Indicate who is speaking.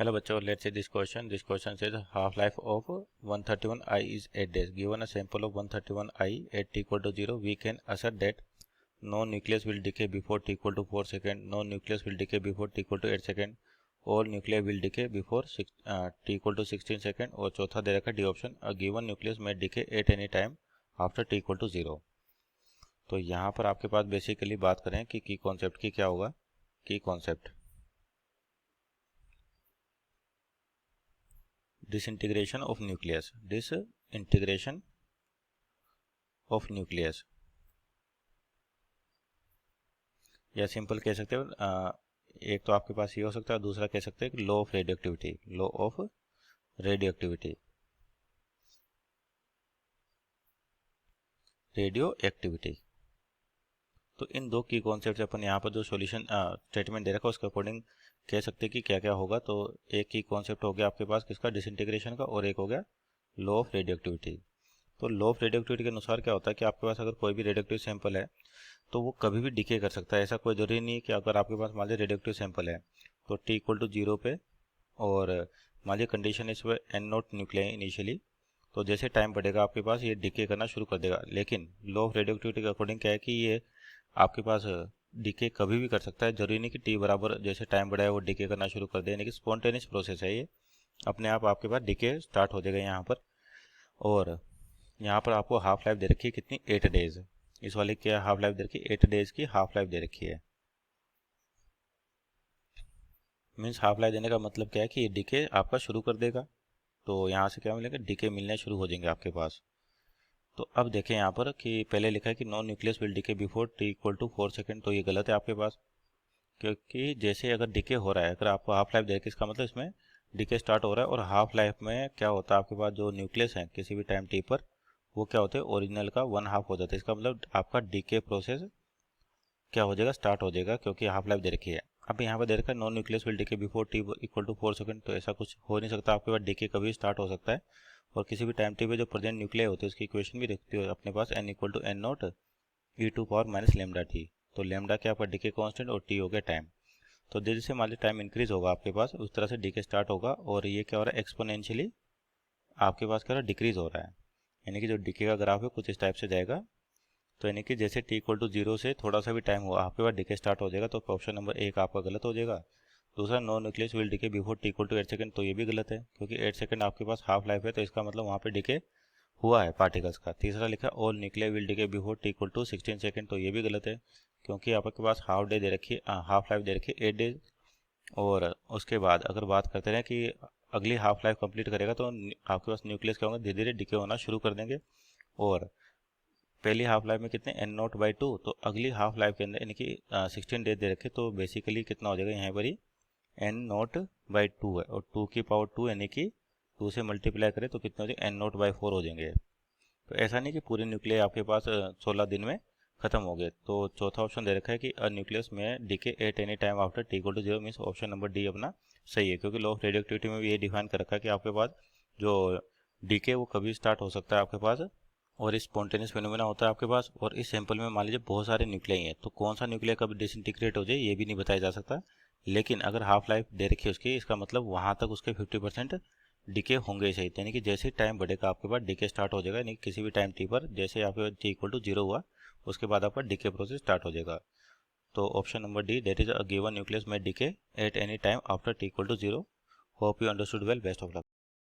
Speaker 1: Hello bachcho, let's see this question. This question says half-life of 131I is 8 days. Given a sample of 131I at t equal to 0, we can assert that no nucleus will decay before t equal to 4 seconds, no nucleus will decay before t equal to 8 seconds, all nuclei will decay before t equal to 16 seconds और चौथा दे रखा D option a given nucleus may decay at any time after t equal to 0. तो यहाँ पर आपके पास basically बात करें कि की कॉन्सेप्ट की क्या होगा. की कॉन्सेप्ट disintegration of nucleus या सिंपल कह सकते हो. एक तो आपके पास ये हो सकता है, दूसरा कह सकते हैं कि लॉ ऑफ रेडियोएक्टिविटी. तो इन दो की कॉन्सेप्ट अपन यहाँ पर जो सॉल्यूशन स्टेटमेंट दे रखा है उसके अकॉर्डिंग कह सकते हैं कि क्या क्या होगा. तो एक की कॉन्सेप्ट हो गया आपके पास किसका, डिसइंटीग्रेशन का, और एक हो गया लॉ ऑफ रेडियोएक्टिविटी. तो लॉ ऑफ रेडियोएक्टिविटी के अनुसार क्या होता है कि आपके पास अगर कोई भी रेडियोएक्टिव सैंपल है तो वो कभी भी डिके कर सकता है. ऐसा कोई जरूरी नहीं है कि अगर आपके पास मान लीजिए रेडियोएक्टिव सैंपल है तो t इक्वल टू 0 पे और मान लीजिए कंडीशन इस पर n नॉट न्यूक्लियाई इनिशियली, तो जैसे टाइम बढ़ेगा आपके पास ये डिके करना शुरू कर देगा. लेकिन लॉ ऑफ रेडियोएक्टिविटी के अकॉर्डिंग क्या है कि ये आपके पास डिके कभी भी कर सकता है. जरूरी नहीं कि t बराबर जैसे टाइम बढ़ाए वो डिके करना शुरू कर दे, यानी कि स्पॉन्टेनियस प्रोसेस है ये, अपने आप आपके पास डिके स्टार्ट हो जाएगा यहाँ पर. और यहाँ पर आपको हाफ लाइफ दे रखी है कितनी, 8 डेज. इस वाले क्या हाफ लाइफ दे रखी है, 8 डेज की हाफ लाइफ दे रखी है. मीन्स हाफ लाइफ देने का मतलब क्या है कि ये डिके आपका शुरू कर देगा. तो यहाँ से क्या मिलेगा, डिके मिलने शुरू हो जाएंगे आपके पास. तो अब देखें यहाँ पर कि पहले लिखा है कि no nucleus will decay before t equal to 4 second. तो ये गलत है आपके पास, क्योंकि जैसे अगर डिके हो रहा है, अगर आपको हाफ लाइफ दे रखी है इसका मतलब इसमें डिके स्टार्ट हो रहा है. और हाफ लाइफ में क्या होता है आपके पास जो न्यूक्लियस है किसी भी टाइम t पर वो क्या होते हैं, ओरिजिनल का 1/2 हो जाता है. इसका मतलब आपका डीके प्रोसेस क्या हो जाएगा, स्टार्ट हो जाएगा, क्योंकि हाफ लाइफ दे रखी है. अब यहाँ पर दे रखा है no nucleus will decay before t equal to 4 second. तो ऐसा कुछ हो नहीं सकता, आपके पास डीके कभी स्टार्ट हो सकता है. और किसी भी टाइम t पे जो प्रेजेंट न्यूक्लियाई होते हैं उसकी इक्वेशन भी रखती हो अपने पास n equal to n naught e⁻ lambda t. तो लेमडा क्या आपका डीके कांस्टेंट और t हो गया टाइम. तो जैसे मान लीजिए टाइम इंक्रीज होगा आपके पास उस तरह से डीके स्टार्ट होगा. और ये क्या हो रहा है, एक्सपोनेंशियली आपके पास क्या हो रहा है, डिक्रीज हो रहा है. यानी कि जो डीके का ग्राफ है कुछ इस टाइप से जाएगा. तो यानी कि जैसे t इक्वल टू 0 से थोड़ा सा भी टाइम हुआ आपके पास डीके स्टार्ट हो जाएगा. तो ऑप्शन नंबर 1 आपका गलत हो जाएगा. दूसरा no nucleus will decay before t equal to 8 second, तो ये भी गलत है, क्योंकि 8 सेकंड आपके पास हाफ लाइफ है. तो इसका मतलब वहाँ पे डीके हुआ है पार्टिकल्स का. तीसरा लिखा all nuclei will decay before t equal to 16 second, तो ये भी गलत है, क्योंकि आपके पास हाफ डे दे रखी है, हाफ लाइफ दे रखी है 8 डेज. और उसके बाद अगर बात करते रहे कि अगली हाफ लाइफ कंप्लीट करेगा तो आपके पास न्यूक्लियस क्या होंगे, धीरे धीरे डिके होना शुरू कर देंगे. और पहली हाफ लाइफ में कितने n0/2, तो अगली हाफ लाइफ के अंदर यानी कि 16 डेज दे रखे, तो बेसिकली कितना हो जाएगा यहाँ पर ही n0/2 है. और 2 की पावर 2 यानी कि 2 से मल्टीप्लाई करें तो कितने हो जाएंगे, n0/4 हो जाएंगे. तो ऐसा नहीं कि पूरे न्यूक्लियाई आपके पास 16 दिन में खत्म हो गए. तो चौथा ऑप्शन दे रखा है कि न्यूक्लियस में decay at any time after t equal to 0, means option number D अपना सही है. क्योंकि लॉ ऑफ रेडियोएक्टिविटी में भी ये डिफाइन कर रखा है कि आपके पास जो डीके वो कभी स्टार्ट हो सकता है आपके पास, और इस स्पॉन्टेनियस फिनोमेना होता है आपके पास. और इस सैंपल में मान लीजिए बहुत सारे न्यूक्लियाई हैं, तो कौन सा न्यूक्लिया कभी डिसइंटीग्रेट हो जाए ये भी नहीं बताया जा सकता. लेकिन अगर हाफ लाइफ दे रखी है उसकी, इसका मतलब वहाँ तक उसके 50% डीके होंगे ही सही. यानी कि जैसे टाइम बढ़ेगा आपके पास डीके स्टार्ट हो जाएगा. यानी कि किसी भी टाइम t पर जैसे आपके पास t इक्वल टू 0 हुआ उसके बाद आपका डीके प्रोसेस स्टार्ट हो जाएगा. तो option number D, that is a given nucleus में decay at any time after t equal to 0. Hope you understood well. Best of luck.